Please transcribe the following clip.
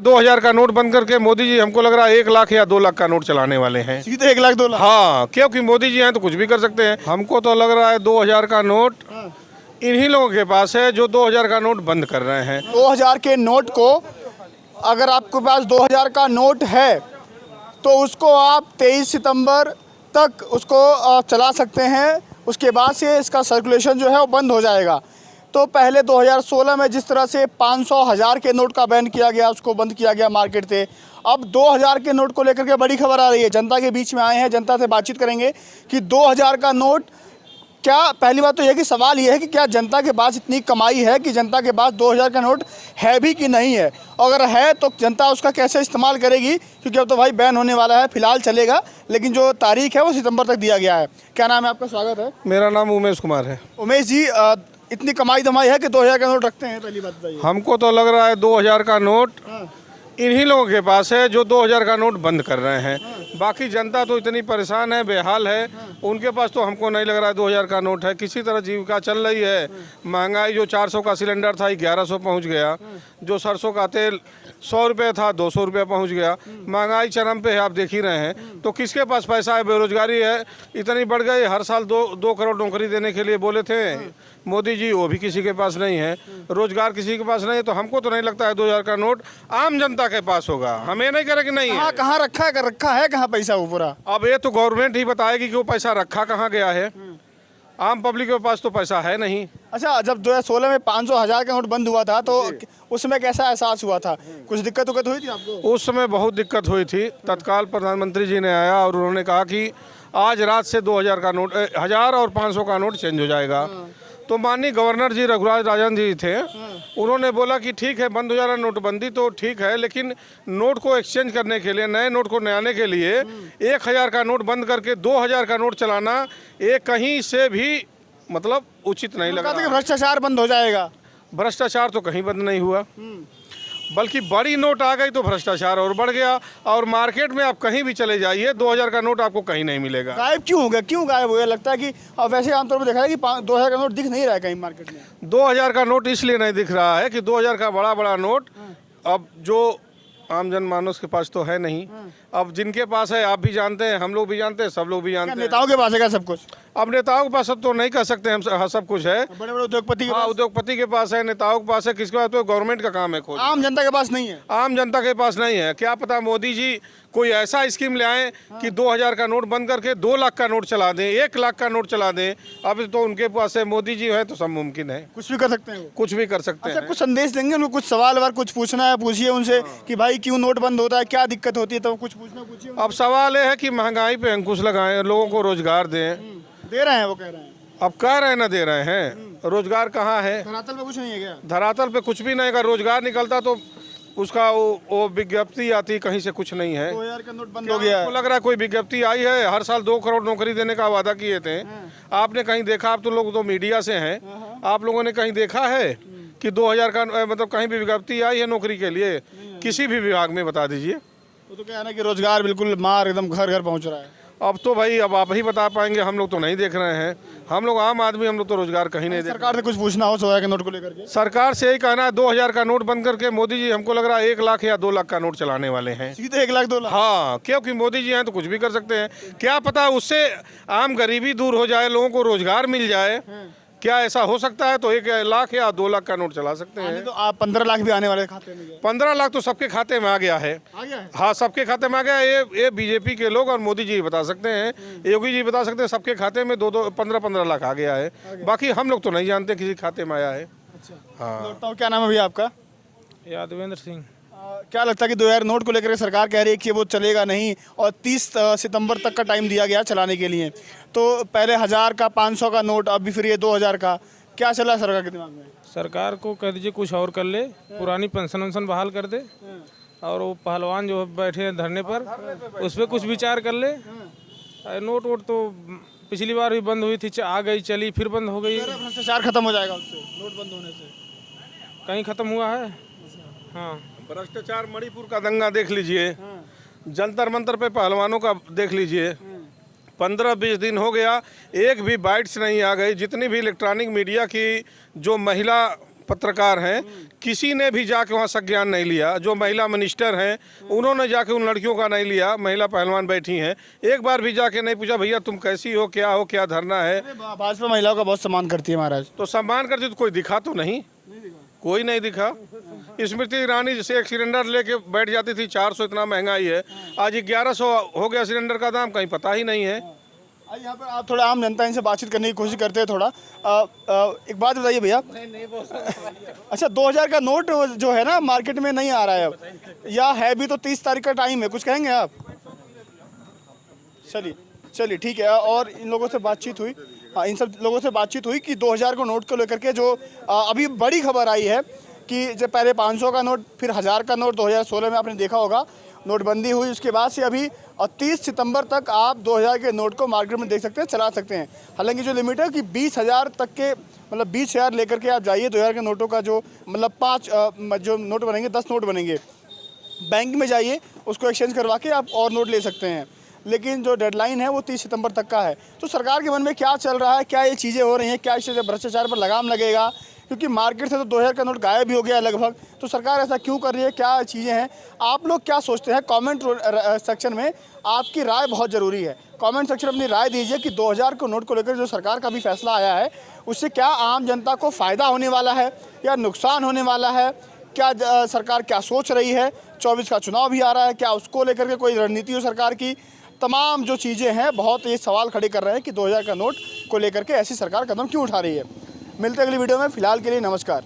2000 का नोट बंद करके मोदी जी हमको लग रहा है 1 लाख या 2 लाख का नोट चलाने वाले हैं। सीधे 1 लाख 2 लाख? हाँ, क्योंकि मोदी जी हैं तो कुछ भी कर सकते हैं। हमको तो लग रहा है 2000 का नोट इन्हीं लोगों के पास है जो 2000 का नोट बंद कर रहे हैं। 2000 के नोट को, अगर आपके पास 2000 का नोट है तो उसको आप 23 सितंबर तक उसको चला सकते हैं। उसके बाद से इसका सर्कुलेशन जो है वो बंद हो जाएगा। तो पहले 2016 में जिस तरह से 500 1000 के नोट का बैन किया गया, उसको बंद किया गया मार्केट से, अब 2000 के नोट को लेकर के बड़ी खबर आ रही है। जनता के बीच में आए हैं, जनता से बातचीत करेंगे कि 2000 का नोट क्या, पहली बात तो यह कि सवाल यह है कि क्या जनता के पास इतनी कमाई है कि जनता के पास 2000 का नोट है भी कि नहीं है। अगर है तो जनता उसका कैसे इस्तेमाल करेगी, क्योंकि अब तो भाई बैन होने वाला है। फिलहाल चलेगा, लेकिन जो तारीख है वो सितंबर तक दिया गया है। क्या नाम है आपका? स्वागत है। मेरा नाम उमेश कुमार है। उमेश जी, इतनी कमाई धमाई है कि 2000 का नोट रखते हैं? पहली बात बताइए। हमको तो लग रहा है 2000 का नोट इन्हीं लोगों के पास है जो 2000 का नोट बंद कर रहे हैं। बाकी जनता तो इतनी परेशान है, बेहाल है, उनके पास तो हमको नहीं लग रहा है 2000 का नोट है। किसी तरह जीविका चल रही है। महंगाई जो 400 का सिलेंडर था 1100 पहुंच गया, जो सरसों का तेल 100 रुपये था 200 रुपये पहुँच गया। महंगाई चरम पे है, आप देख ही रहे हैं। तो किसके पास पैसा है? बेरोजगारी है इतनी बढ़ गई। हर साल 2 करोड़ नौकरी देने के लिए बोले थे मोदी जी, वो भी किसी के पास नहीं है। रोजगार किसी के पास नहीं है। तो हमको तो नहीं लगता है 2000 का नोट आम जनता के पास होगा। हमें नहीं करे कि नहीं है। कहाँ रखा है कहाँ पैसा वो पूरा? अब ये तो गवर्नमेंट ही बताएगी कि वो पैसा रखा कहाँ गया है। आम पब्लिक के पास तो पैसा है नहीं। अच्छा, जब 2016 में 500 1000 का नोट बंद हुआ था तो उसमें कैसा एहसास हुआ था? कुछ दिक्कत हुई थी आपको? उस समय बहुत दिक्कत हुई थी। तत्काल प्रधानमंत्री जी ने आया और उन्होंने कहा कि आज रात से 2000 का नोट 1000 और 500 का नोट चेंज हो जाएगा। तो माननीय गवर्नर जी रघुराज राजन जी थे, उन्होंने बोला कि ठीक है बंद हो जा रहा नोटबंदी तो ठीक है, लेकिन नोट को एक्सचेंज करने के लिए, नए नोट को नयाने के लिए 1000 का नोट बंद करके 2000 का नोट चलाना ये कहीं से भी मतलब उचित नहीं लगा। भ्रष्टाचार बंद हो जाएगा? भ्रष्टाचार तो कहीं बंद नहीं हुआ, बल्कि बड़ी नोट आ गई तो भ्रष्टाचार और बढ़ गया। और मार्केट में आप कहीं भी चले जाइए 2000 का नोट आपको कहीं नहीं मिलेगा। गायब क्यों हो गया? क्यों गायब हो गया? लगता है कि वैसे आमतौर पर देखा है कि 2000 का नोट दिख नहीं रहा है कहीं मार्केट में। 2000 का नोट इसलिए नहीं दिख रहा है कि 2000 का बड़ा बड़ा नोट अब जो आम जनमानस के पास तो है नहीं। अब जिनके पास है आप भी जानते हैं, हम लोग भी जानते हैं, सब लोग भी जानते हैं। नेताओं के पास है क्या सब कुछ? अब नेताओं के पास तो नहीं कह सकते हम सब कुछ है। बड़े बड़े उद्योगपति के हाँ, उद्योगपति के पास है, नेताओं के पास है, किसके पास? तो गवर्नमेंट का काम है खोज। आम जनता के पास नहीं है। आम जनता के पास नहीं है। क्या पता मोदी जी कोई ऐसा स्कीम ले आए कि 2000 का नोट बंद करके 2 लाख का नोट चला दें, 1 लाख का नोट चला दें। अब तो उनके पास है, मोदी जी है तो सब मुमकिन है। कुछ भी कर सकते हैं वो। कुछ भी कर सकते हैं। कुछ संदेश देंगे उनको? कुछ सवाल वाल कुछ पूछना है, पूछिए उनसे कि भाई क्यों नोट बंद होता है, क्या दिक्कत होती है, तो कुछ पूछना पूछिए। अब सवाल ये है कि महंगाई पे अंकुश लगाएं, लोगों को रोजगार दें। दे रहे हैं, वो कह रहे हैं। अब कह रहे हैं ना दे रहे हैं, रोजगार कहाँ है? धरातल पे कुछ नहीं है क्या? धरातल पे कुछ भी नहीं। अगर रोजगार निकलता तो उसका वो विज्ञप्ति आती, कहीं से कुछ नहीं है। 2000 का नोट बंद हो गया है। लग रहा है कोई विज्ञप्ति आई है? हर साल 2 करोड़ नौकरी देने का वादा किए थे। आपने कहीं देखा? आप तो लोग तो मीडिया से हैं, आप लोगों ने कहीं देखा है कि 2000 का मतलब कहीं भी विज्ञप्ति आई है नौकरी के लिए? किसी भी विभाग में बता दीजिए। वो तो क्या है ना कि रोजगार बिल्कुल मार एकदम घर घर पहुंच रहा है। अब तो भाई अब आप ही बता पाएंगे, हम लोग तो नहीं देख रहे हैं। हम लोग आम आदमी, हम लोग तो रोजगार कहीं नहीं देख। सरकार से कुछ पूछना हो 2000 के नोट को लेकर के? सरकार से यही कहना है 2000 का नोट बंद करके मोदी जी हमको लग रहा है 1 लाख या 2 लाख का नोट चलाने वाले हैं। सीधे 1 लाख 2 लाख? हाँ, क्योंकि मोदी जी हैं तो कुछ भी कर सकते हैं। क्या पता उससे आम गरीबी दूर हो जाए, लोगों को रोजगार मिल जाए। क्या ऐसा हो सकता है? तो 1 लाख या 2 लाख का नोट चला सकते हैं। तो आप 15 लाख भी आने वाले खाते में? 15 लाख तो सबके खाते में आ गया है। आ गया है? हाँ, सबके खाते में आ गया। ये बीजेपी के लोग और मोदी जी बता सकते हैं, योगी जी बता सकते हैं। सबके खाते में 15-15 लाख आ गया है। बाकी हम लोग तो नहीं जानते किसी खाते में आया है। अच्छा, हाँ। लौटता हूँ। क्या नाम है भैया आपका? यादवेंद्र सिंह। क्या लगता है कि 2000 नोट को लेकर सरकार कह रही है कि वो चलेगा नहीं और 30 सितंबर तक का टाइम दिया गया चलाने के लिए? तो पहले 1000 का, 500 का नोट, अभी फिर ये 2000 का, क्या चला सरकार के दिमाग में? सरकार को कह दीजिए कुछ और कर ले, पुरानी पेंशन वेंशन बहाल कर दे, और वो पहलवान जो बैठे हैं धरने पर उस पर कुछ विचार कर ले। नोट वोट तो पिछली बार भी बंद हुई थी, आ गई चली, फिर बंद हो गई। भ्रष्टाचार खत्म हो जाएगा उससे, नोट बंद होने से? कहीं खत्म हुआ है? हाँ, भ्रष्टाचार मणिपुर का दंगा देख लीजिए, जंतर मंतर पे पहलवानों का देख लीजिए। 15-20 दिन हो गया, एक भी बाइट्स नहीं आ गई। जितनी भी इलेक्ट्रॉनिक मीडिया की जो महिला पत्रकार हैं, किसी ने भी जाके वहाँ संज्ञान नहीं लिया। जो महिला मिनिस्टर हैं उन्होंने जाके उन लड़कियों का नहीं लिया, महिला पहलवान बैठी हैं, एक बार भी जाके नहीं पूछा भैया तुम कैसी हो, क्या धरना है। भाजपा महिलाओं का बहुत सम्मान करती है महाराज। तो सम्मान करती तो कोई दिखा तो नहीं, कोई नहीं दिखा। स्मृति ईरानी जैसे एक सिलेंडर लेके बैठ जाती थी, 400 इतना महंगाई है, आज 1100 हो गया सिलेंडर का दाम, कहीं पता ही नहीं है। यहाँ पर आप थोड़ा आम जनता इनसे बातचीत करने की कोशिश करते हैं थोड़ा। एक बात बताइए भैया, अच्छा 2000 का नोट जो है ना मार्केट में नहीं आ रहा है अब, या है भी तो 30 तारीख का टाइम है, कुछ कहेंगे आप? चलिए ठीक है। और इन लोगों से बातचीत हुई, हाँ इन सब लोगों से बातचीत हुई कि 2000 को नोट को लेकर के जो अभी बड़ी खबर आई है कि जब पहले 500 का नोट, फिर 1000 का नोट 2016 में आपने देखा होगा नोटबंदी हुई, उसके बाद से अभी 30 सितंबर तक आप 2000 के नोट को मार्केट में देख सकते हैं, चला सकते हैं। हालांकि जो लिमिट है कि 20,000 तक के, मतलब 20,000 लेकर के आप जाइए। 2000 के नोटों का जो मतलब 5 जो नोट बनेंगे, 10 नोट बनेंगे, बैंक में जाइए उसको एक्सचेंज करवा के आप और नोट ले सकते हैं। लेकिन जो डेडलाइन है वो 30 सितंबर तक का है। तो सरकार के मन में क्या चल रहा है, क्या ये चीज़ें हो रही हैं, क्या इससे भ्रष्टाचार पर लगाम लगेगा? क्योंकि मार्केट से तो 2000 का नोट गायब भी हो गया लगभग, तो सरकार ऐसा क्यों कर रही है, क्या चीज़ें हैं? आप लोग क्या सोचते हैं? कमेंट सेक्शन में आपकी राय बहुत ज़रूरी है। कमेंट सेक्शन में अपनी राय दीजिए कि 2000 को नोट को लेकर जो सरकार का भी फैसला आया है उससे क्या आम जनता को फ़ायदा होने वाला है या नुकसान होने वाला है? क्या सरकार क्या सोच रही है? 24 का चुनाव भी आ रहा है, क्या उसको लेकर के कोई रणनीति हो सरकार की? तमाम जो चीज़ें हैं बहुत ये सवाल खड़े कर रहे हैं कि 2000 का नोट को लेकर के ऐसी सरकार कदम क्यों उठा रही है। मिलते अगली वीडियो में, फिलहाल के लिए नमस्कार।